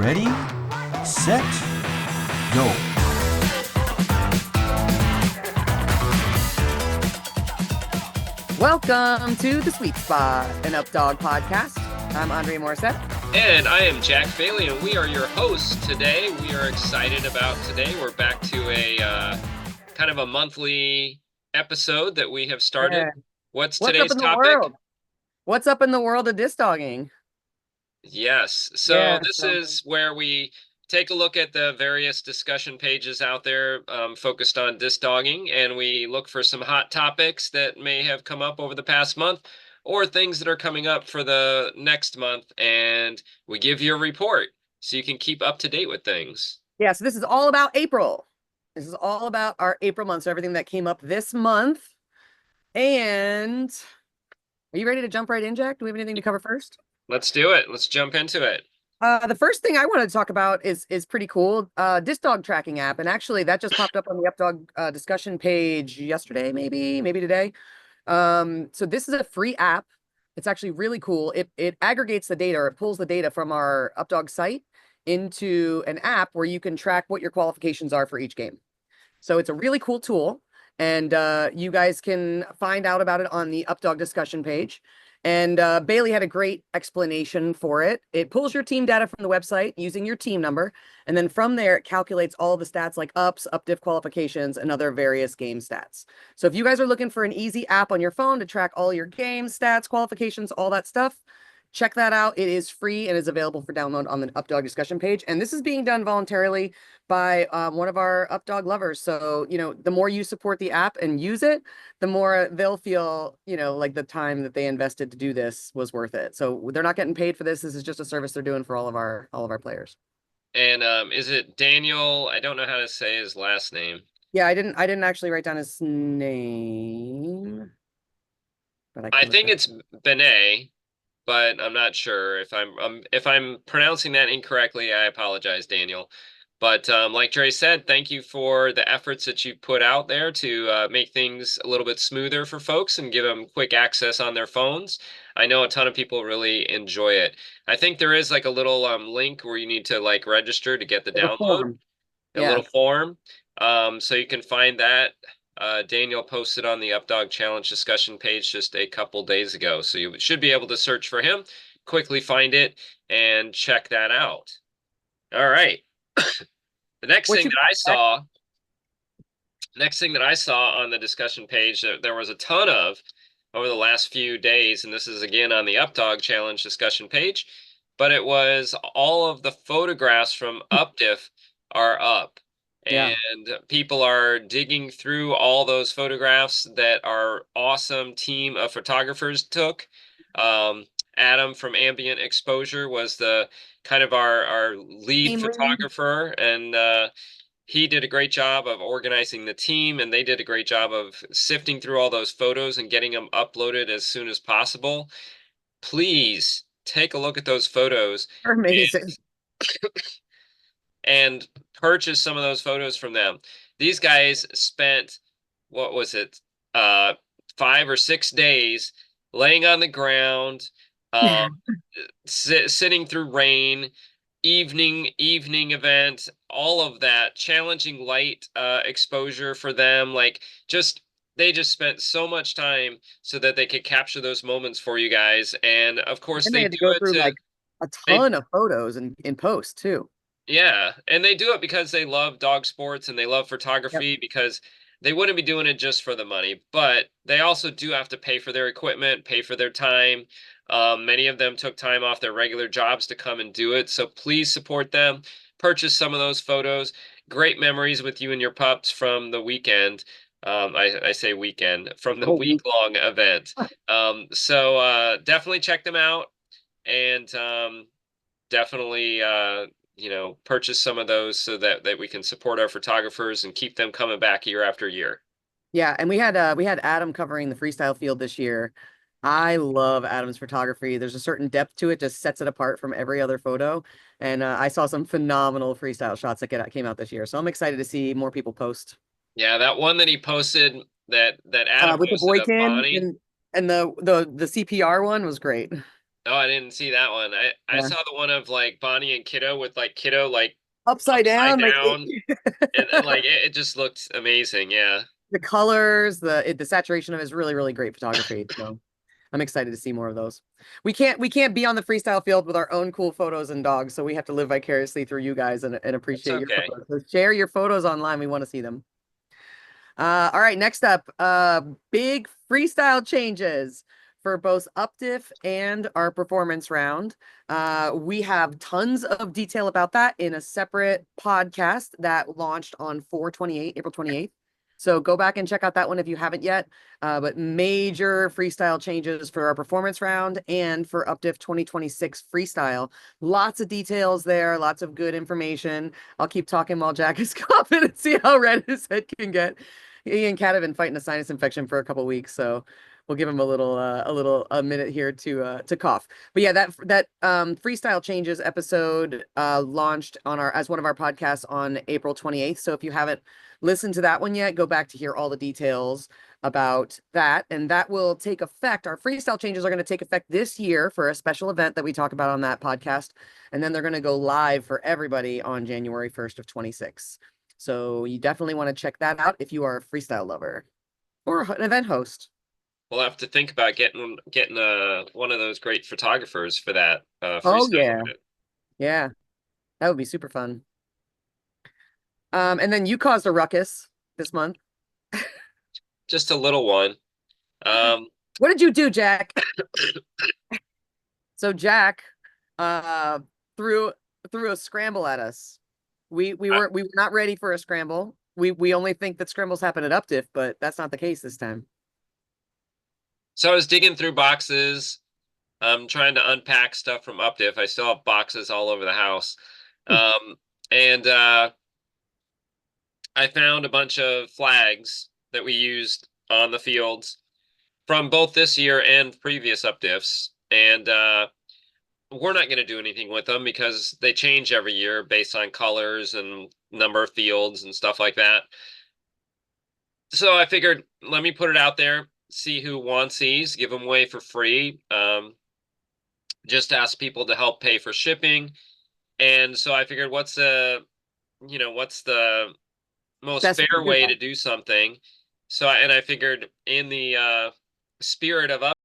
Ready, set, go. Welcome to The Sweet Spot, an UpDog podcast. I'm Andre Morissette. And I am Jack Bailey, and we are your hosts today. We are excited about today. We're back to a kind of a monthly episode that we have started. Yeah. What's What's today's up in the topic? world? What's up in the world of discdogging? Yes. So Yeah, this is where we take a look at the various discussion pages out there focused on discdogging, and we look for some hot topics that may have come up over the past month or things that are coming up for the next month, and we give you a report so you can keep up to date with things. Yeah, so this is all about April. This is all about our April month, so everything that came up this month. And are you ready to jump right in, Jack? Do we have anything to cover first? Let's do it. Let's jump into it. The first thing I wanted to talk about is pretty cool. Discdog tracking app, and actually that just popped up on the UpDog discussion page yesterday, maybe today. So this is a free app. It's actually really cool. It aggregates the data, or it pulls the data from our UpDog site into an app where you can track what your qualifications are for each game. So it's a really cool tool, and you guys can find out about it on the UpDog discussion page. And Bailey had a great explanation for it. It pulls your team data from the website using your team number. And then from there, it calculates all the stats like ups, up-diff qualifications, and other various game stats. So if you guys are looking for an easy app on your phone to track all your game stats, qualifications, all that stuff, check that out. It is free and is available for download on the UpDog discussion page. And this is being done voluntarily by one of our UpDog lovers. So, the more you support the app and use it, the more they'll feel, like the time that they invested to do this was worth it. So they're not getting paid for this. This is just a service they're doing for all of our players. And is it Daniel? I don't know how to say his last name. Yeah, I didn't actually write down his name. But I think it's Benet, but I'm not sure. If I'm pronouncing that incorrectly, I apologize, Daniel. But like Dre said, thank you for the efforts that you put out there to make things a little bit smoother for folks and give them quick access on their phones. I know a ton of people really enjoy it. I think there is like a little link where you need to like register to get the download, a little form. So you can find that. Daniel posted on the UpDog Challenge discussion page just a couple days ago. So you should be able to search for him, quickly find it, and check that out. All right. The next thing that I saw on the discussion page that there was a ton of over the last few days, and this is again on the UpDog Challenge discussion page, but it was all of the photographs from UpDiff are up. Yeah. And people are digging through all those photographs that our awesome team of photographers took. Adam from Ambient Exposure was the kind of our lead photographer, and he did a great job of organizing the team, and they did a great job of sifting through all those photos and getting them uploaded as soon as possible. Please take a look at those photos. They're amazing. And purchase some of those photos from them. These guys spent, what was it, 5 or 6 days laying on the ground, sitting through rain, evening event, all of that, challenging light exposure for them. They just spent so much time so that they could capture those moments for you guys. And of course, they had to go through like a ton of photos in post too. Yeah, and they do it because they love dog sports and they love photography, because they wouldn't be doing it just for the money, but they also do have to pay for their equipment, pay for their time. Many of them took time off their regular jobs to come and do it, so please support them. Purchase some of those photos. Great memories with you and your pups from the weekend. I say weekend, from the week-long event. So definitely check them out, and definitely purchase some of those so that we can support our photographers and keep them coming back year after year. Yeah, and we had Adam covering the freestyle field this year. I love Adam's photography. There's a certain depth to it, just sets it apart from every other photo. And I saw some phenomenal freestyle shots that came out this year. So I'm excited to see more people post. Yeah, that one that he posted, that Adam with the posted of boykin Bonnie, and the CPR one was great. Oh, I didn't see that one. I Yeah. saw the one of like Bonnie and Kiddo with like Kiddo like Upside upside down, like down, and like it just looked amazing. Yeah. the colors, the saturation of it is really, really great photography. So I'm excited to see more of those. We can't be on the freestyle field with our own cool photos and dogs, so we have to live vicariously through you guys and That's appreciate your okay. photos. So share your photos online. We want to see them. All right, next up, big freestyle changes for both UpDiff and our performance round. We have tons of detail about that in a separate podcast that launched on 4/28, April 28th. So go back and check out that one if you haven't yet. But major freestyle changes for our performance round and for UpDiff 2026 freestyle. Lots of details there, lots of good information. I'll keep talking while Jack is coughing and see how red his head can get. He and Kat have been fighting a sinus infection for a couple weeks, so we'll give him a minute here to cough. But yeah, that freestyle changes episode launched on our as one of our podcasts on April 28th. So if you haven't listened to that one yet, go back to hear all the details about that, and that will take effect. Our freestyle changes are going to take effect this year for a special event that we talk about on that podcast, and then they're going to go live for everybody on January 1st of 26. So you definitely want to check that out if you are a freestyle lover or an event host. We'll have to think about getting one of those great photographers for that Oh freestyle yeah. event. Yeah. That would be super fun. And then you caused a ruckus this month. Just a little one. What did you do, Jack? So Jack uh threw a scramble at us. We were not ready for a scramble. We only think that scrambles happen at UpDiff, but that's not the case this time. So I was digging through boxes. I'm trying to unpack stuff from UpDiff. I still have boxes all over the house. And I found a bunch of flags that we used on the fields from both this year and previous UpDiffs. And we're not going to do anything with them because they change every year based on colors and number of fields and stuff like that. So I figured, let me put it out there, see who wants these, give them away for free. Just ask people to help pay for shipping. And so I figured, what's the most Best way to fair do way that. to do something? So I figured in the spirit of up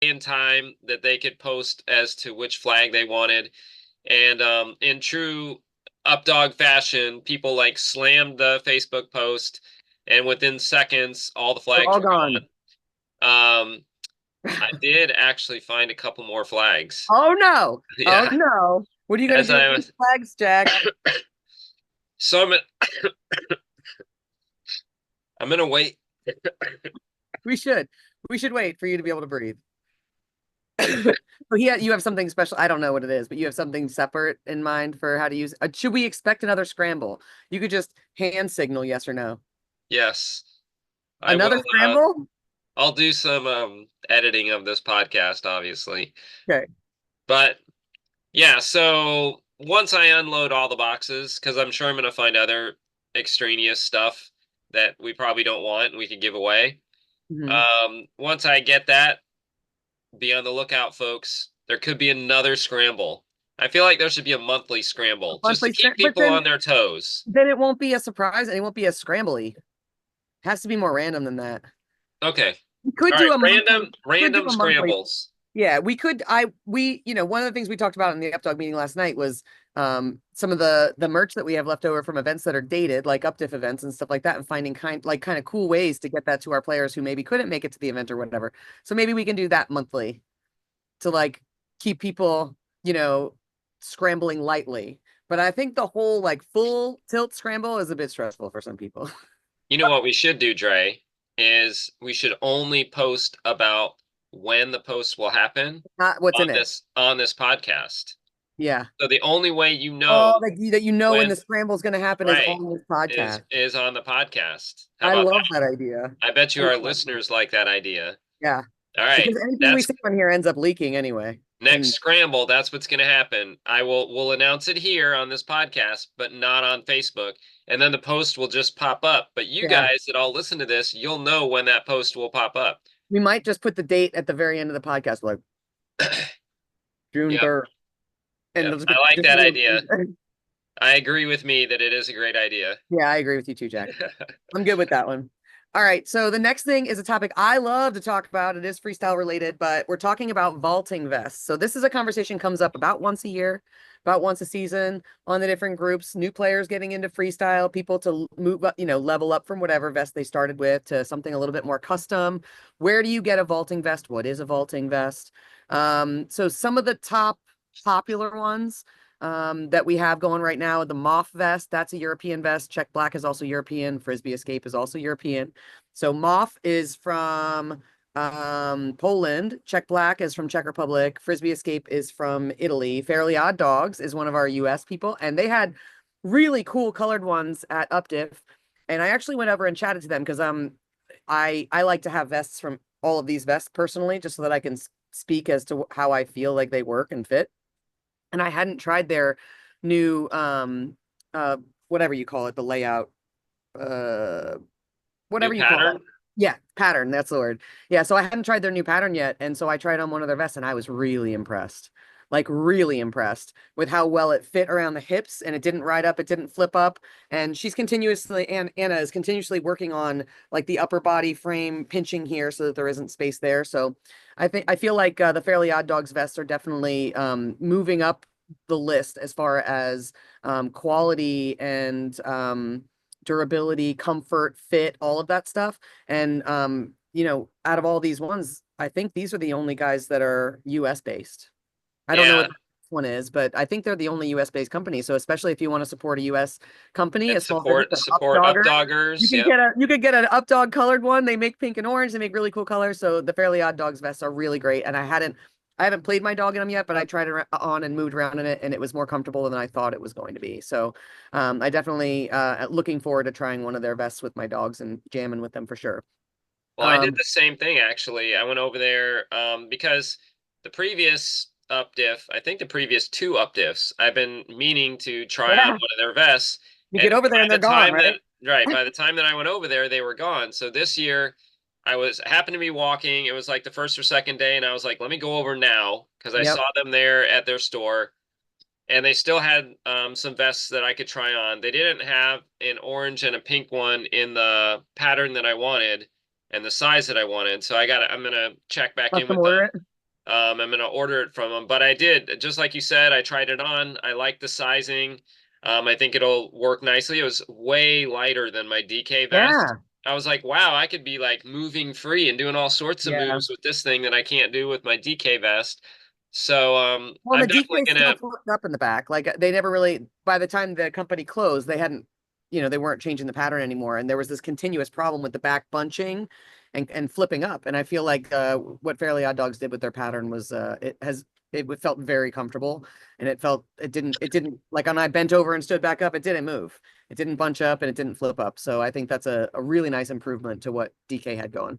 in time that they could post as to which flag they wanted. And in true UpDog fashion, people like slammed the Facebook post, and within seconds, all the They're flags all were gone. gone. I did actually find a couple more flags. Oh no. Oh Yeah, no. What are you gonna as do with I these was flags, Jack? so I'm gonna wait. We should. We should wait for you to be able to breathe. So you have something special. I don't know what it is, but you have something separate in mind for how to use. Should we expect another scramble? You could just hand signal yes or no. Yes, I Another will. scramble? I'll do some editing of this podcast, obviously. Okay. But yeah, so once I unload all the boxes, because I'm sure I'm gonna find other extraneous stuff that we probably don't want and we could give away. Mhm. Once I get that, be on the lookout, folks. There could be another scramble. I feel like there should be a monthly scramble just to Monthly keep but people on their toes. then it won't be a surprise and it won't be a scrambly. It has to be more random than that. Okay. We could All do right. a monthly. Random scrambles. Yeah, one of the things we talked about in the UpDog meeting last night was some of the merch that we have left over from events that are dated, like UpDiff events and stuff like that, and finding kind of cool ways to get that to our players who maybe couldn't make it to the event or whatever. So maybe we can do that monthly to like keep people, scrambling lightly. But I think the whole like full tilt scramble is a bit stressful for some people. You know what we should do, Dre, is we should only post about when the post will happen Not what's on in it. this podcast. Yeah. So the only way you know Oh, that you know when when the scramble is going to happen is right on this podcast. is on the podcast. How I about love that? that idea. I bet I you love our that idea. listeners like that idea. Yeah, All right. because anything we That's say on here ends up leaking anyway. Next scramble, that's what's going to happen. We'll announce it here on this podcast, but not on Facebook. And then the post will just pop up. But you guys that all listen to this, you'll know when that post will pop up. We might just put the date at the very end of the podcast, like June 3rd. And I like that idea. I agree with me that it is a great idea. Yeah, I agree with you too, Jack. I'm good with that one. All right, so the next thing is a topic I love to talk about. It is freestyle related, but we're talking about vaulting vests. So this is a conversation comes up about once a year, about once a season on the different groups, new players getting into freestyle, people to move up, level up from whatever vest they started with to something a little bit more custom. Where do you get a vaulting vest? What is a vaulting vest? So some of the top popular ones that we have going right now, the Moth vest, that's a European vest. Czech Black is also European. Frisbee Escape is also European. So Moth is from Poland. Czech Black is from Czech Republic. Frisbee Escape is from Italy. Fairly Odd Dogs is one of our US people. And they had really cool colored ones at UpDiff. And I actually went over and chatted to them because I like to have vests from all of these vests personally, just so that I can speak as to how I feel like they work and fit. And I hadn't tried their new whatever you call it, the layout, whatever you call it. Yeah, pattern, that's the word. Yeah, so I hadn't tried their new pattern yet, and so I tried on one of their vests and I was really impressed. Like really impressed with how well it fit around the hips, and it didn't ride up, it didn't flip up. And she's continuously, and Anna is continuously working on like the upper body frame pinching here so that there isn't space there. So I feel like the Fairly Odd Dogs vests are definitely moving up the list as far as quality and durability, comfort, fit, all of that stuff. And out of all these ones, I think these are the only guys that are US based. I don't know what this one is, but I think they're the only US based company. So especially if you want to support a US company, and a small support UpDoggers. You could get an UpDog colored one. They make pink and orange. They make really cool colors. So the Fairly Odd Dogs vests are really great. And I haven't played my dog in them yet, but I tried it on and moved around in it, and it was more comfortable than I thought it was going to be. So I definitely looking forward to trying one of their vests with my dogs and jamming with them for sure. Well, I did the same thing actually. I went over there because the previous UpDiff, I think the previous two UpDiffs, I've been meaning to try on one of their vests. You get over there and they're gone, right? By the time that I went over there, they were gone. So this year I happened to be walking. It was like the first or second day, and I was like, let me go over now because I saw them there at their store. And they still had some vests that I could try on. They didn't have an orange and a pink one in the pattern that I wanted and the size that I wanted. So I'm gonna check back in with them. I'm gonna order it from them. But I did, just like you said, I tried it on. I like the sizing. I think it'll work nicely. It was way lighter than my DK vest. Yeah. I was like, wow, I could be like moving free and doing all sorts of moves with this thing that I can't do with my DK vest. So well, I'm the DK definitely gonna still flipped up in the back. Like they never really, by the time the company closed, they hadn't, they weren't changing the pattern anymore. And there was this continuous problem with the back bunching and flipping up. And I feel like what Fairly Odd Dogs did with their pattern was it felt very comfortable, and it didn't like when I bent over and stood back up, it didn't move. It didn't bunch up and it didn't flip up. So I think that's a really nice improvement to what DK had going.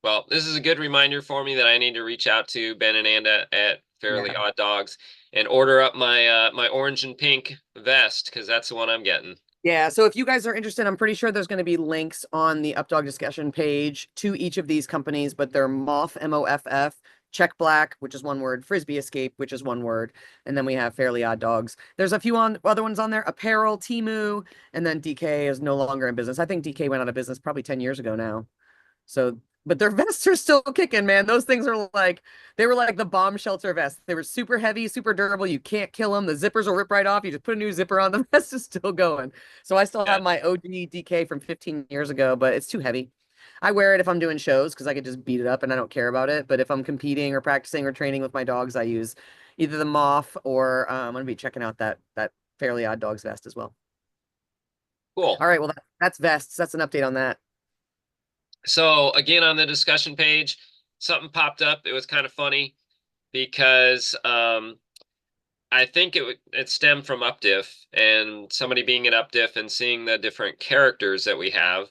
Well, this is a good reminder for me that I need to reach out to Ben and Anda at Fairly Odd Dogs and order up my my orange and pink vest, because that's the one I'm getting. Yeah, so if you guys are interested, I'm pretty sure there's going to be links on the UpDog discussion page to each of these companies, but they're Moth, M-O-F-F, Czech Black, which is one word, Frisbee Escape, which is one word, and then we have Fairly Odd Dogs. There's a few other ones on there, Apparel, Temu, and then DK is no longer in business. I think DK went out of business probably 10 years ago now. So, but their vests are still kicking, man. Those things are like, they were like the bomb shelter vests. They were super heavy, super durable. You can't kill them. The zippers will rip right off. You just put a new zipper on. The vest is still going. So I still have my OG DK from 15 years ago, but it's too heavy. I wear it if I'm doing shows because I could just beat it up and I don't care about it. But if I'm competing or practicing or training with my dogs, I use either the Moth or I'm going to be checking out that Fairly Odd Dogs vest as well. Cool. All right. Well, that's vests. That's an update on that. So again, on the discussion page, something popped up. It was kind of funny because I think it stemmed from UpDiff and somebody being at UpDiff and seeing the different characters that we have.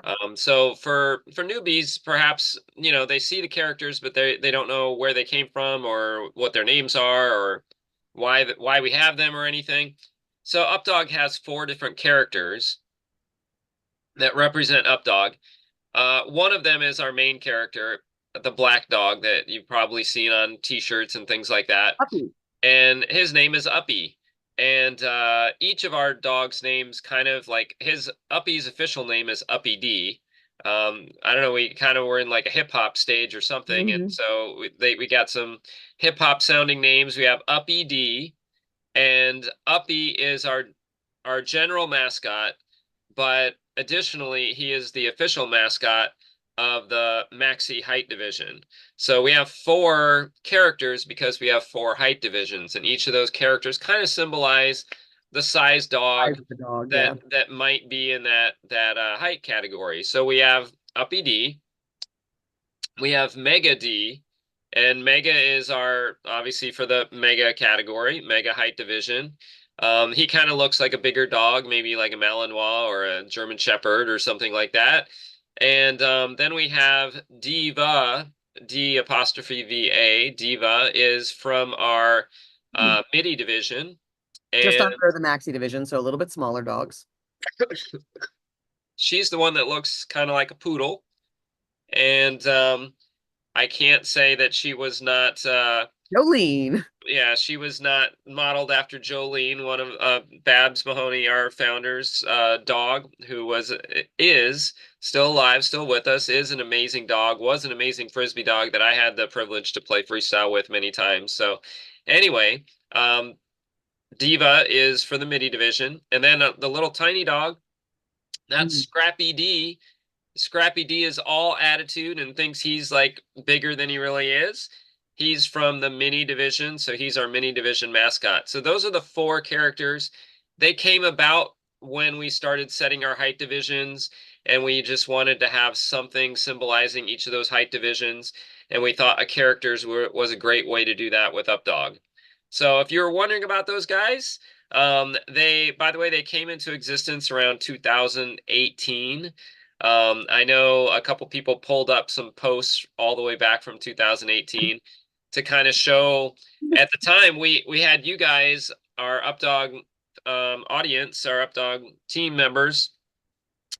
Yep. So for newbies, perhaps, you know, they see the characters, but they don't know where they came from or what their names are or why we have them or anything. So UpDog has 4 different characters that represent UpDog. One of them is our main character, the black dog that you've probably seen on t-shirts and things like that. Puppy. And his name is Uppy. And each of our dogs' names kind of like his Uppy's official name is Uppy D. I don't know, we kind of were in like a hip hop stage or something, and Mhm. so we got some hip hop sounding names. We have Uppy D, and Uppy is our general mascot, but additionally, he is the official mascot of the Maxi Height Division. So we have 4 characters because we have 4 height divisions, and each of those characters kind of symbolize the size Size dog of the dog, yeah. that might be in that height category. So we have Uppy D, we have Mega D, and Mega is our obviously for the Mega category, Mega height division. He kind of looks like a bigger dog, maybe like a Malinois or a German Shepherd or something like that. And then we have Diva, D apostrophe VA. Diva is from our MIDI division, Just and under the maxi division, so a little bit smaller dogs. she's the one that looks kind of like a poodle. And I can't say that she was not Jolene. yeah, she was not modeled after Jolene, one of Babs Mahoney, our founder's dog, who is still alive, still with us, is an amazing dog, was an amazing frisbee dog that I had the privilege to play freestyle with many times. So anyway, Diva is for the MIDI division, and then the little tiny dog, that's Mhm. Scrappy D. Scrappy D is all attitude and thinks he's like bigger than he really is. He's from the mini division, so he's our mini division mascot. So those are the 4 characters. They came about when we started setting our height divisions, and we just wanted to have something symbolizing each of those height divisions. And we thought a characters was a great way to do that with UpDog. So if you were wondering about those guys, by the way, they came into existence around 2018. I know a couple people pulled up some posts all the way back from 2018 to kind of show. At the time, we had you guys, our UpDog audience, our UpDog team members,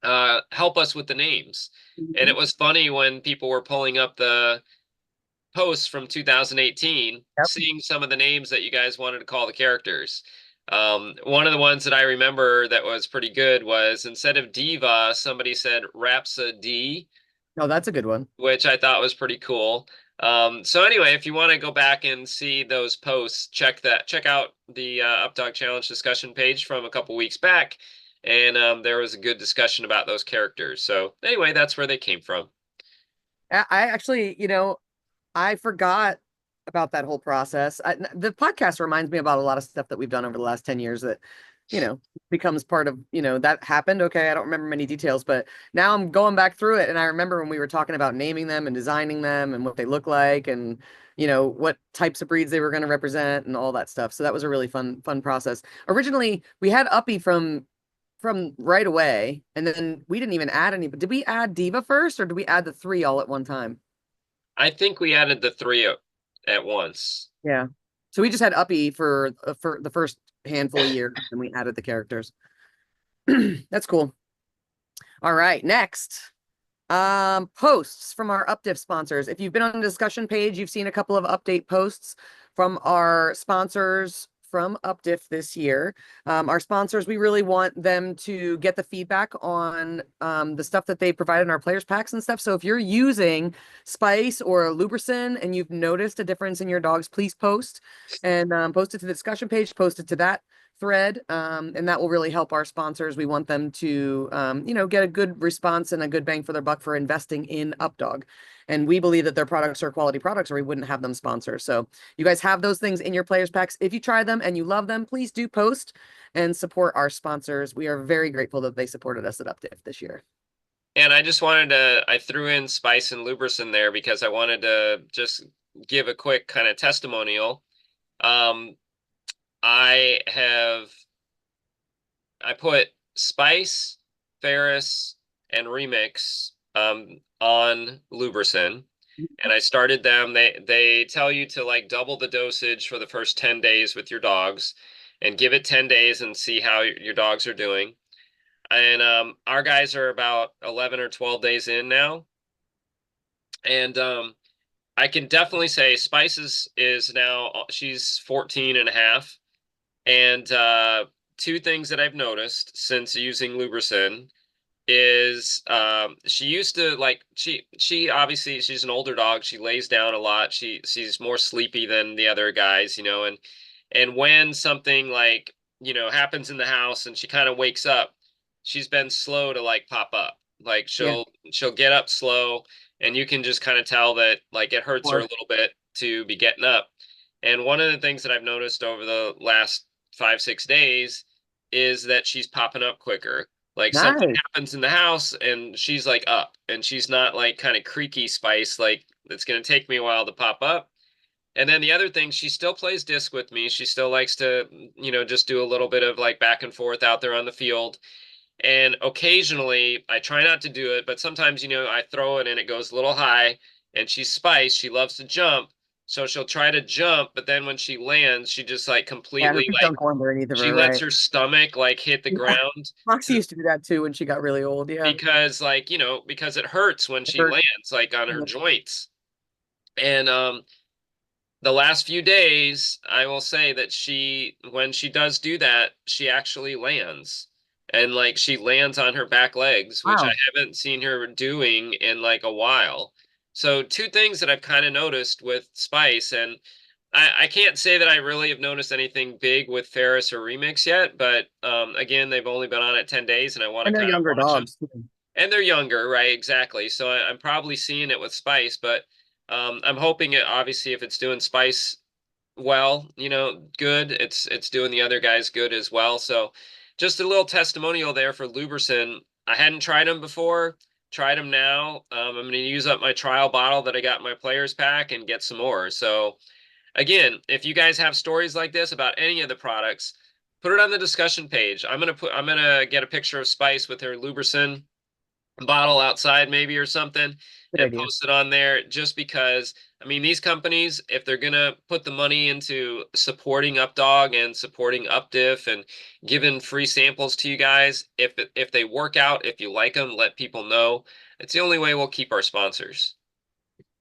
help us with the names. And it Mhm. was funny when people were pulling up the posts from 2018, Yep. seeing some of the names that you guys wanted to call the characters. One of the ones that I remember that was pretty good was instead of Diva, somebody said Rhapsody, Oh, that's a good one. which I thought was pretty cool. So anyway, if you want to go back and see those posts, check out the UpDog Challenge discussion page from a couple weeks back, and there was a good discussion about those characters. So anyway, that's where they came from. I actually, I forgot about that whole process. The podcast reminds me about a lot of stuff that we've done over the last 10 years that, becomes part of, that happened. Okay. I don't remember many details, but now I'm going back through it. And I remember when we were talking about naming them and designing them and what they look like and, what types of breeds they were going to represent and all that stuff. So that was a really fun process. Originally, we had Uppy from right away, and then we didn't even add any. But did we add Diva first, or did we add the 3 all at one time? I think we added the 3 at once. Yeah. So we just had Uppy for the first handful of years, and we added the characters. That's cool. All right, next. Posts from our UpDiff sponsors. If you've been on the discussion page, you've seen a couple of update posts from our sponsors from UpDiff this year. Our sponsors, we really want them to get the feedback on the stuff that they provide in our players packs and stuff. So if you're using Spice or Lubricin and you've noticed a difference in your dogs, please post and post it to the discussion page, post it to that thread, and that will really help our sponsors. We want them to, get a good response and a good bang for their buck for investing in UpDog. And we believe that their products are quality products, or we wouldn't have them sponsor. So you guys have those things in your players packs. If you try them and you love them, please do post and support our sponsors. We are very grateful that they supported us at UpDiff this year. And I threw in Spice and Lubricin there because I wanted to just give a quick kind of testimonial. I put Spice, Ferris, and Remix on Lubricin. And I started them. They tell you to like double the dosage for the first 10 days with your dogs and give it 10 days and see how your dogs are doing. And our guys are about 11 or 12 days in now. And I can definitely say Spice is now, she's 14 and a half. And two things that I've noticed since using Lubricin is she used to like she obviously she's an older dog. She lays down a lot. She's more sleepy than the other guys, and when something like, happens in the house and she kind of wakes up, she's been slow to like pop up. Like Yeah. she'll get up slow, and you can just kind of tell that like it hurts her a Or little bit to be getting up. And one of the things that I've noticed over the last 5, 6 days is that she's popping up quicker. Like something nice. happens in the house and she's like up, and she's not like kind of creaky Spice, like it's going to take me a while to pop up. And then the other thing, she still plays disc with me. She still likes to, just do a little bit of like back and forth out there on the field. And occasionally I try not to do it, but sometimes, I throw it and it goes a little high, and she's Spice. She loves to jump. So she'll try to jump, but then when she lands, she just like Yeah, her completely feet like don't go underneath of she her, lets right? her stomach like hit the Yeah. ground Moxie to used to do that too when she got really old. Yeah. because like, because it hurts when It she hurts. lands like on her Yeah. joints. And the last few days, I will say that when she does do that, she actually lands. And like she lands on her back legs, which I Wow. haven't seen her doing in like a while. So two things that I've kind of noticed with Spice, and I can't say that I really have noticed anything big with Ferris or Remix yet, but again, they've only been on it 10 days and I want to And they're kind of younger watch them. dogs too. And they're younger, right? Exactly. So I'm probably seeing it with Spice, but I'm hoping it obviously if it's doing Spice well, good, it's doing the other guys good as well. So just a little testimonial there for Luberson. I hadn't tried them before, tried them now. I'm going to use up my trial bottle that I got in my players pack and get some more. So again, if you guys have stories like this about any of the products, put it on the discussion page. I'm gonna get a picture of Spice with her Luberson bottle outside maybe or something Good and idea. post it on there, just because I mean these companies, if they're gonna put the money into supporting UpDog and supporting UpDiff and giving free samples to you guys, if they work out, if you like them, let people know. It's the only way we'll keep our sponsors.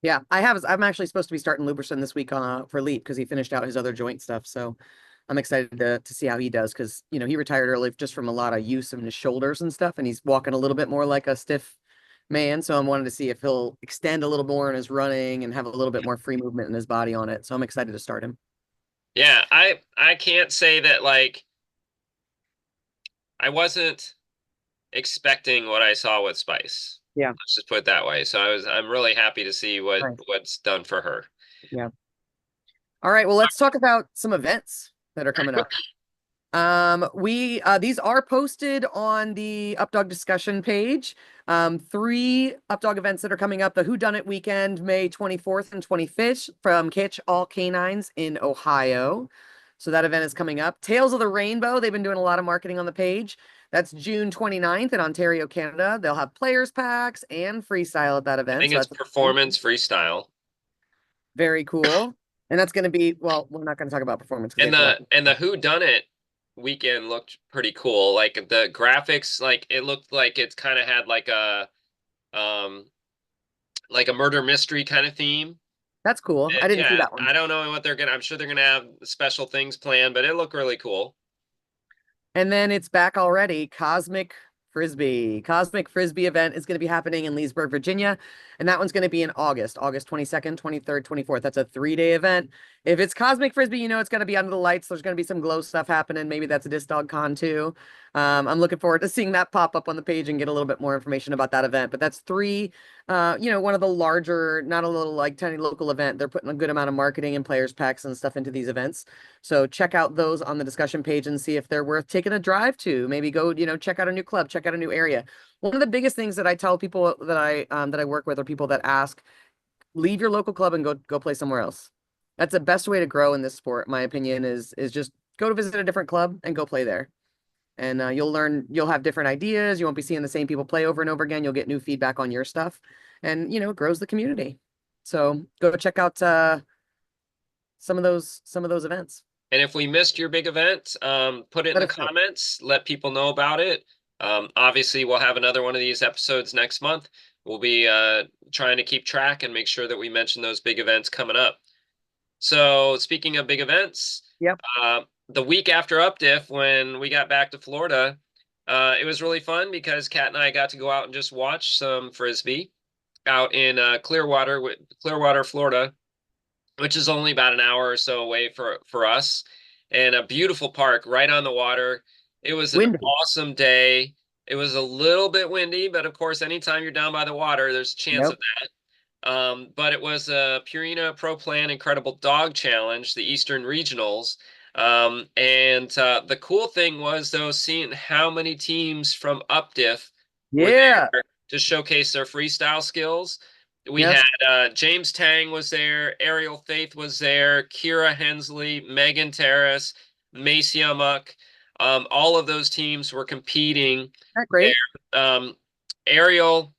Yeah, I'm actually supposed to be starting Luberson this week for Leap because he finished out his other joint stuff. So I'm excited to see how he does because he retired early just from a lot of use in his shoulders and stuff, and he's walking a little bit more like a stiff man. So I'm wanting to see if he'll extend a little more in his running and have a little bit more free movement in his body on it. So I'm excited to start him. Yeah, I can't say that like I wasn't expecting what I saw with Spice. Yeah. Let's just put it that way. So I'm really happy to see Nice. what's done for her. Yeah. All right. Well, let's talk about some events that are coming up. We these are posted on the UpDog discussion page. Three UpDog events that are coming up: the Who Done It weekend, May 24th and 25th from Catch All Canines in Ohio. So that event is coming up. Tales of the Rainbow, they've been doing a lot of marketing on the page. That's June 29th in Ontario, Canada. They'll have players packs and freestyle at that I event. think So it's that's performance freestyle. very cool. And that's going to be, well, we're not going to talk about performance because they And have to watch. the Who Done It weekend looked pretty cool. Like the graphics, like it looked like it's kind of had um like a murder mystery kind of theme. That's cool. I didn't see Yeah, that one. I don't know what they're gonna. I'm sure they're gonna have special things planned, but it looked really cool. And then it's back already. Cosmic Frisbee. Cosmic Frisbee event is going to be happening in Leesburg, Virginia. And that one's going to be in August 22nd, 23rd, 24th. That's a 3-day event. If it's Cosmic Frisbee, it's going to be under the lights. There's going to be some glow stuff happening. Maybe that's a Disc Dog Con too. I'm looking forward to seeing that pop up on the page and get a little bit more information about that event. But that's one of the larger, not a little like tiny local event. They're putting a good amount of marketing and players packs and stuff into these events. So check out those on the discussion page and see if they're worth taking a drive to. Maybe go, check out a new club, check out a new area. One of the biggest things that I tell people that I work with, or people that ask, leave your local club and go play somewhere else. That's the best way to grow in this sport, my opinion, is just go to visit a different club and go play there. and you'll have different ideas. You won't be seeing the same people play over and over again. You'll get new feedback on your stuff, and it grows the community. So go check out some of those events. And if we missed your big event, put it in Let the us know. comments, let people know about it. Obviously, we'll have another one of these episodes next month. We'll be trying to keep track and make sure that we mention those big events coming up. So speaking of big events, Yep. the week after UpDiff, when we got back to Florida, it was really fun because Kat and I got to go out and just watch some Frisbee out in Clearwater, Florida, which is only about an hour or so away for us, and a beautiful park right on the water. It was an Windy. awesome day. It was a little bit windy, but of course, anytime you're down by the water, there's a chance of Nope. that. But it was a Purina Pro Plan Incredible Dog Challenge, the Eastern Regionals. And the cool thing was, though, seeing how many teams from UpDiff were Yeah. there to showcase their freestyle skills. We Yes. had James Tang was there, Ariel Faith was there, Kira Hensley, Megan Terrace, Macy Amok. All of those teams were competing That there. great. Ariel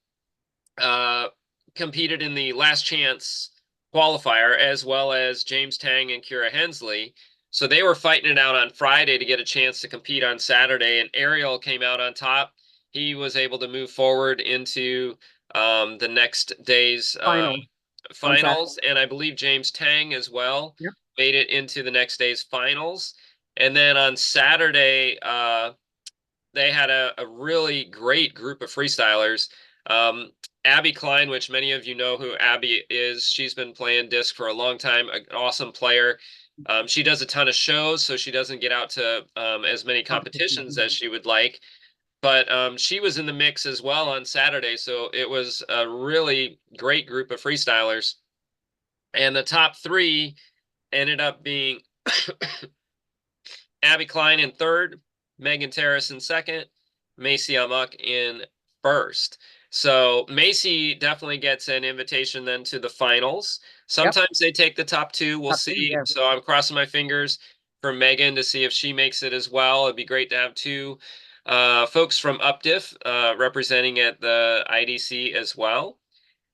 uh, competed in the last chance qualifier, as well as James Tang and Kira Hensley. So they were fighting it out on Friday to get a chance to compete on Saturday, and Ariel came out on top. He was able to move forward into the next day's Final on Saturday. finals, and I believe James Tang as well Yep. made it into the next day's finals. And then on Saturday, they had a really great group of freestylers. Abby Klein, which many of you know who Abby is, she's been playing disc for a long time, an awesome player. She does a ton of shows, so she doesn't get out to as many competitions as she would like. But she was in the mix as well on Saturday, so it was a really great group of freestylers. And the top three ended up being Abby Klein in third, Megan Terrace in second, Macy Amok in first. So Macy definitely gets an invitation then to the finals. Yep. Sometimes they take the top two. We'll Top two, see. yeah. So I'm crossing my fingers for Megan to see if she makes it as well. It'd be great to have two folks from UpDiff representing at the IDC as well.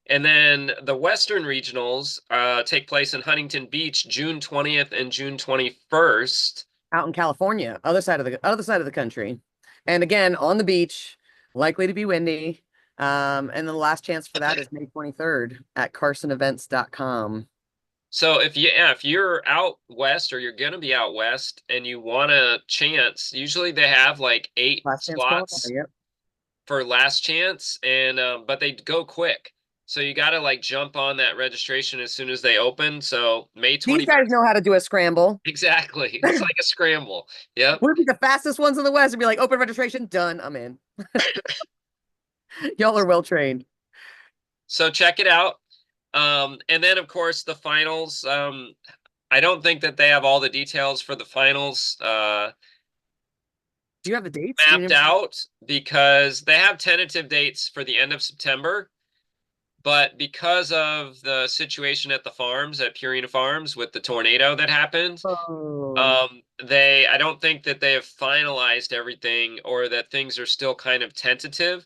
And then the Western Regionals take place in Huntington Beach, June 20th and June 21st. Out in California, other side of the country. And again, on the beach, likely to be windy. And then the last chance for that is May 23rd at carsonevents.com. So if you're out west or you're gonna be out west and you want a chance, usually they have like 8 Last chance slots qualifier, yep. for last chance, and but they go quick. So you gotta like jump on that registration as soon as they open. So May These guys 21st. know how to do a scramble. Exactly. It's like a scramble. Yep. We'll be the fastest ones in the West and be like, open registration, done, I'm in. Y'all are well trained. So check it out. And then of course the finals. I don't think that they have all the details for the finals Do you have the dates? mapped out, because they have tentative dates for the end of September. But because of the situation at the farms, at Purina Farms, with the tornado that happened, Oh, I don't think that they have finalized everything, or that things are still kind of tentative.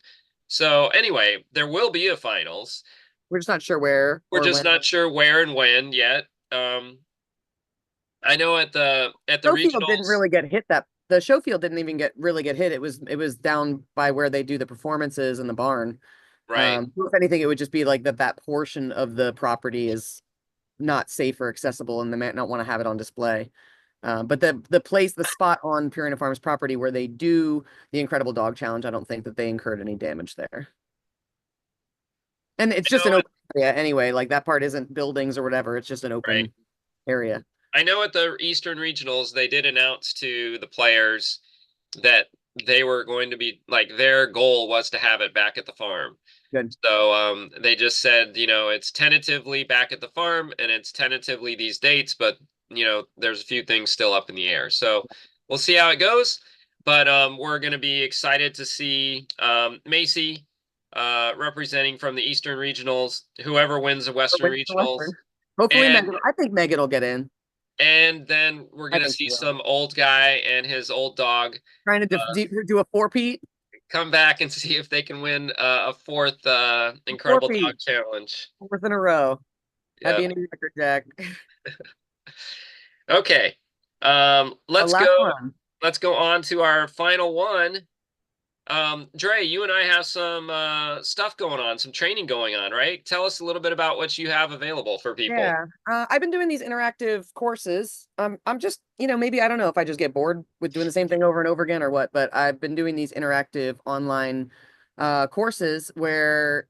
So anyway, there will be a finals. we're just not sure where. We're or just when. not sure where and when yet. I know at the Showfield didn't regionals, really get hit. The show field didn't even really get hit. It was down by where they do the performances in the barn. right? If anything, it would just be like that portion of the property is not safe or accessible, and they might not want to have it on display. But the spot on Purina Farms property where they do the Incredible Dog Challenge, I don't think that they incurred any damage there. And it's just an open area anyway. Like that part isn't buildings or whatever. It's just an open Right. area. I know at the Eastern Regionals, they did announce to the players that they were going to be like, their goal was to have it back at the farm. Good. So they just said, it's tentatively back at the farm and it's tentatively these dates, but there's a few things still up in the air. So we'll see how it goes. But we're going to be excited to see Macy representing from the Eastern Regionals. Whoever wins the Western Wait for Regionals. Western. Hopefully, And Megan. I think Megan will get in. And then we're I gonna think see she will. some old guy and his old dog Trying to do a four-peat. come back and see if they can win a fourth Incredible Dog Four-peat. Challenge. Fourth in a row. That'd be Yep. a new record, Jack. Okay. The last one. Let's go on to our final one. Dre, you and I have some stuff going on, some training going on, right? Tell us a little bit about what you have available for people. Yeah, I've been doing these interactive courses. I'm just, maybe I don't know if I just get bored with doing the same thing over and over again or what, but I've been doing these interactive online courses where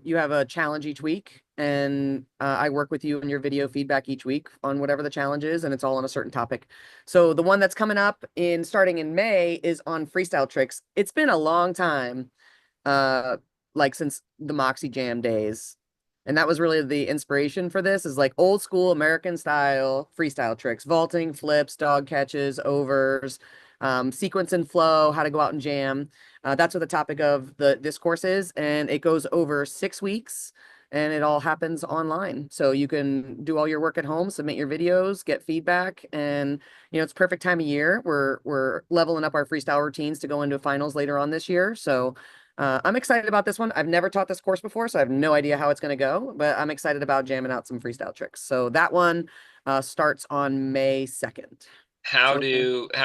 you have a challenge each week, and I work with you on your video feedback each week on whatever the challenge is, and it's all on a certain topic. So the one that's coming up in starting in May is on freestyle tricks. It's been a long time, uh, like since the Moxie Jam days. And that was really the inspiration for this, is like old school American style freestyle tricks, vaulting, flips, dog catches, overs, sequence and flow, how to go out and jam. That's what the topic of this course is. And it goes over 6 weeks, and it all happens online. So you can do all your work at home, submit your videos, get feedback. And, it's perfect time of year. We're leveling up our freestyle routines to go into finals later on this year. So I'm excited about this one. I've never taught this course before, so I have no idea how it's going to go, but I'm excited about jamming out some freestyle tricks. So that one starts on May 2nd. So How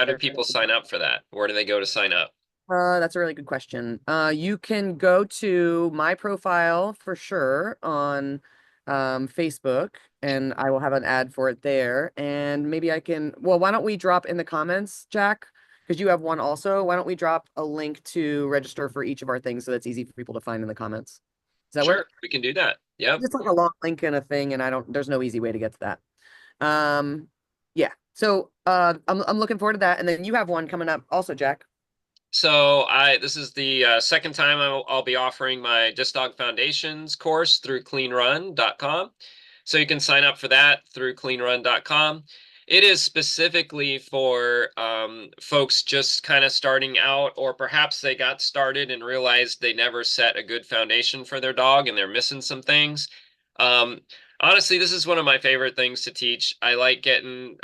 do people sign up for that? Where do they go to sign up? that's a really good question. You can go to my profile for sure on Facebook, and I will have an ad for it there. And maybe well, why don't we drop in the comments, Jack? Because you have one also. Why don't we drop a link to register for each of our things so that's easy for people to find in the comments? Does that Sure, work? we can do that. Yep. It's like a long link and a thing, and there's no easy way to get to that. Um, yeah. So I'm looking forward to that. And then you have one coming up also, Jack. So this is the second time I'll be offering my Disc Dog Foundations course through cleanrun.com. So you can sign up for that through cleanrun.com. It is specifically for folks just kind of starting out, or perhaps they got started and realized they never set a good foundation for their dog and they're missing some things. Um, Honestly, this is one of my favorite things to teach. I like getting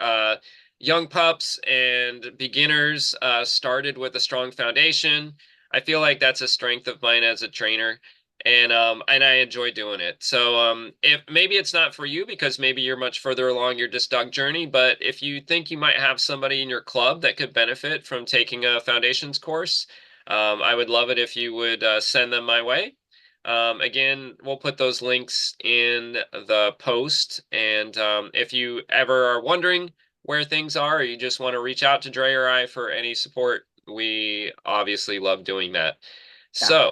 young pups and beginners started with a strong foundation. I feel like that's a strength of mine as a trainer, and I enjoy doing it. So if maybe it's not for you because maybe you're much further along your disc dog journey, but if you think you might have somebody in your club that could benefit from taking a foundations course, I would love it if you would send them my way. Again, we'll put those links in the post. And if you ever are wondering where things are, or you just want to reach out to Dre or I for any support, we obviously love doing that. Yeah. So,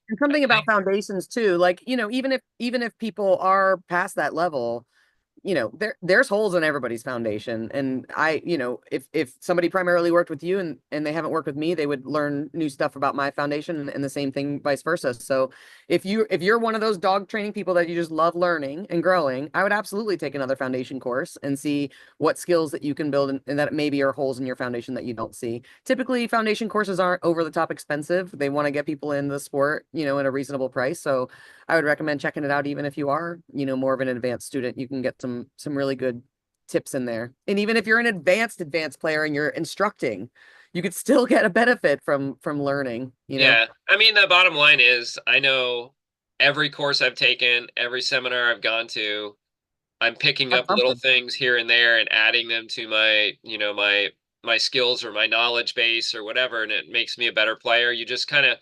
And something about foundations too, like, even if people are past that level, there's holes in everybody's foundation. And if somebody primarily worked with you and they haven't worked with me, they would learn new stuff about my foundation, and the same thing vice versa. So if you're one of those dog training people that you just love learning and growing, I would absolutely take another foundation course and see what skills that you can build, and that maybe are holes in your foundation that you don't see. Typically, foundation courses aren't over the top expensive. They want to get people in the sport, at a reasonable price. So I would recommend checking it out. Even if you are, more of an advanced student, you can get some really good tips in there. And even if you're an advanced player and you're instructing, you could still get a benefit from learning, yeah, I mean, the bottom line is I know every course I've taken, every seminar I've gone to, I'm picking That's up little something. things here and there and adding them to my skills or my knowledge base or whatever, and it makes me a better player. You just kind of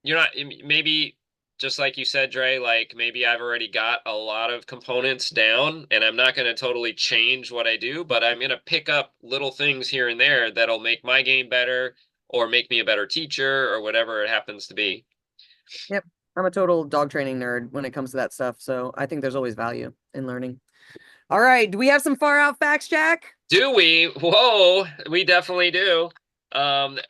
you're not maybe just like you said, Dre, like maybe I've already got a lot of components down and I'm not going to totally change what I do, but I'm going to pick up little things here and there that'll make my game better or make me a better teacher or whatever it happens to be. Yep. I'm a total dog training nerd when it comes to that stuff. So I think there's always value in learning. All right. Do we have some far out facts, Jack? Do we? Whoa, we definitely do.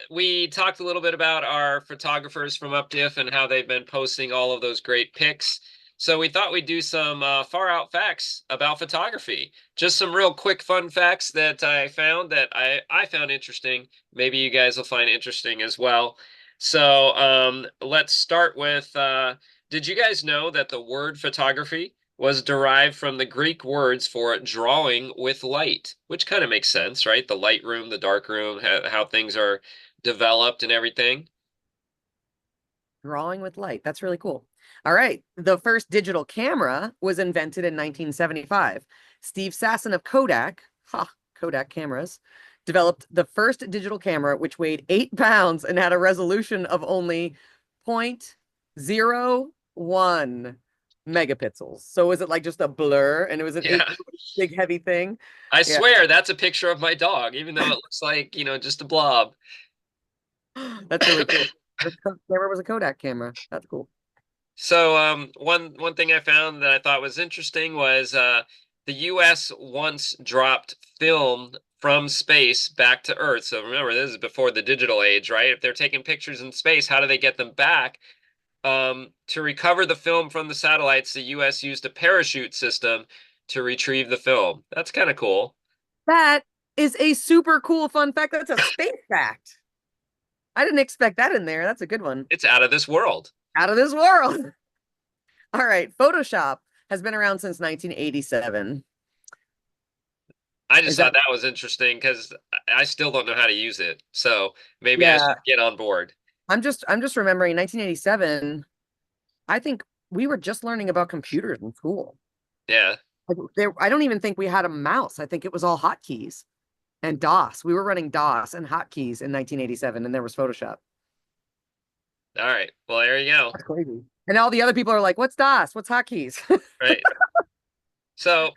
We talked a little bit about our photographers from UpDiff and how they've been posting all of those great pics. So we thought we'd do some far out facts about photography. Just some real quick fun facts that I found that I found interesting. Maybe you guys will find interesting as well. So let's start with, did you guys know that the word photography was derived from the Greek words for drawing with light, which kind of makes sense, right? The light room, the dark room, how things are developed and everything. Drawing with light. That's really cool. All right. The first digital camera was invented in 1975. Steve Sasson of Kodak, Kodak cameras, developed the first digital camera, which weighed 8 pounds and had a resolution of only 0.01 megapixels. So was it like just a blur and it was an Yeah. big heavy thing? I Yeah. swear that's a picture of my dog, even though it looks like, just a blob. That's really cool. The camera was a Kodak camera. That's cool. So one thing I found that I thought was interesting was the US once dropped film from space back to Earth. So remember, this is before the digital age, right? If they're taking pictures in space, how do they get them back? To recover the film from the satellites, the US used a parachute system to retrieve the film. That's kind of cool. That is a super cool fun fact. That's a space fact. I didn't expect that in there. That's a good one. It's out of this world. Out of this world. All right. Photoshop has been around since 1987. I just Is thought that that was interesting because I still don't know how to use it. So maybe I yeah. should get on board. I'm just remembering 1987. I think we were just learning about computers in school. Yeah. I don't even think we had a mouse. I think it was all hotkeys and DOS. We were running DOS and hotkeys in 1987, and there was Photoshop. All right. Well, there you go. That's crazy. And all the other people are like, "What's DOS? What's hotkeys?" Right. So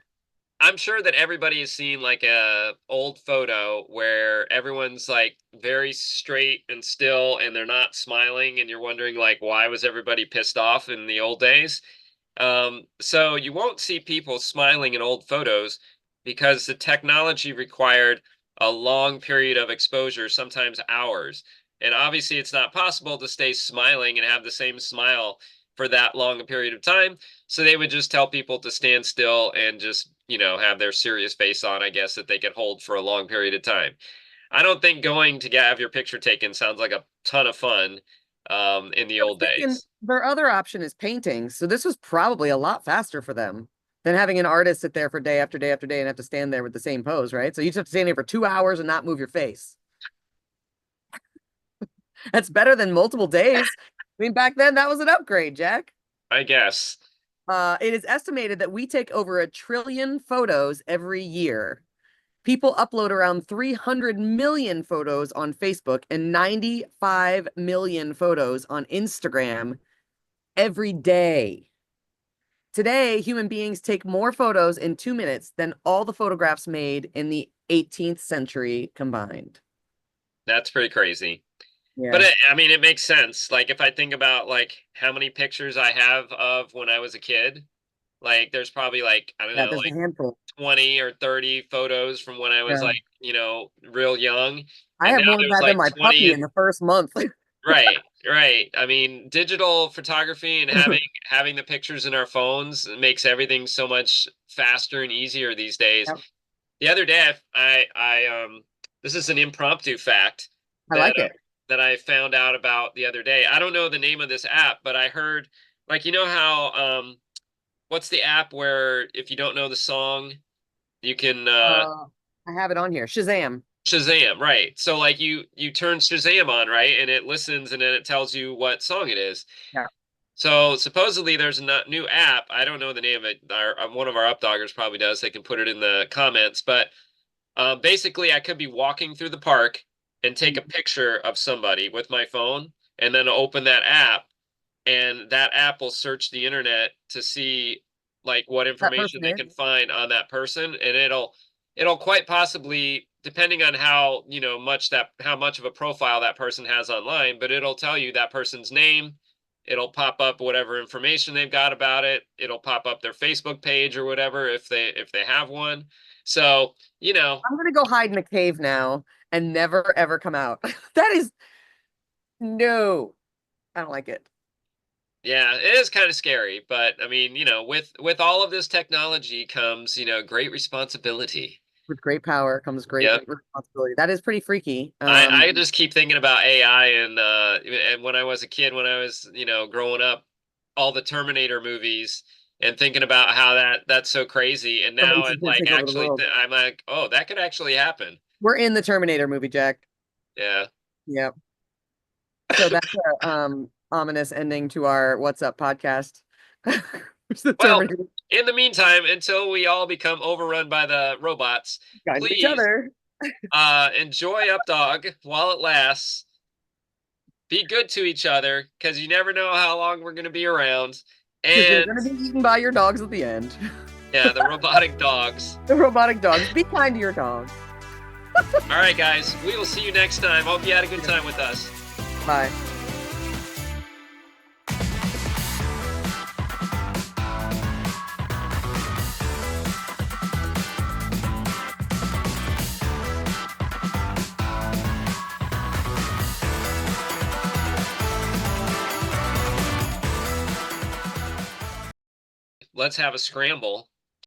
I'm sure that everybody has seen like a old photo where everyone's like very straight and still and they're not smiling and you're wondering like why was everybody pissed off in the old days? So you won't see people smiling in old photos because the technology required a long period of exposure, sometimes hours. And obviously it's not possible to stay smiling and have the same smile for that long a period of time. So they would just tell people to stand still and just, have their serious face on, I guess, that they could hold for a long period of time. I don't think going to have your picture taken sounds like a ton of fun in the old days. Their other option is painting. So this was probably a lot faster for them than having an artist sit there for day after day after day and have to stand there with the same pose, right? So you just have to stand there for 2 hours and not move your face. That's better than multiple days. I mean, back then that was an upgrade, Jack. I guess. It is estimated that we take over 1 trillion photos every year. People upload around 300 million photos on Facebook and 95 million photos on Instagram every day. Today, human beings take more photos in 2 minutes than all the photographs made in the 18th century combined. That's pretty crazy. Yeah. But I mean, it makes sense. Like if I think about like how many pictures I have of when I was a kid, like there's probably like, I don't know, there's like a handful. 20 or 30 photos from when I was like, real young. I And have now more there's than like my 20 puppy in the first month. right, right. I mean, digital photography and having the pictures in our phones makes everything so much faster and easier these days. Yep. The other day I this is an impromptu fact I that like it. that I found out about the other day. I don't know the name of this app, but I heard like how what's the app where if you don't know the song, you can I have it on here. Shazam. Shazam, right. So like you turn Shazam on, right? And it listens and then it tells you what song it is. Yeah. So supposedly there's a new app. I don't know the name of it. One of our UpDoggers probably does. They can put it in the comments. But basically I could be walking through the park and take a picture of somebody with my phone and then open that app and that app will search the internet to see like what information they can find on that person and it'll quite possibly depending on how how much of a profile that person has online, but it'll tell you that person's name, it'll pop up whatever information they've got about it, it'll pop up their Facebook page or whatever if they have one. So I'm gonna go hide in a cave now and never ever come out. That is no, I don't like it. Yeah, it is kind of scary, but I mean, with all of this technology comes, great responsibility. With great power comes great Yep. responsibility. That is pretty freaky. I just keep thinking about AI and when I was a kid, when I was, growing up, all the Terminator movies, and thinking about how that's so crazy. And now Somebody's it gonna like take over the actually, world. I'm like, oh, that could actually happen. We're in the Terminator movie, Jack. Yeah. Yep. So that's a ominous ending to our What's Up podcast. It's the Well, Terminator in the meantime, until we all become overrun by the robots, guys each please other. enjoy UpDog while it lasts. Be good to each other because you never know how long we're going to be around. Because you're And gonna be eaten by your dogs at the end. yeah, the robotic dogs. The robotic dogs. Be kind to your dogs. All right, guys, we will see you next time. Hope you had a good time with us. Bye. Let's have a scramble.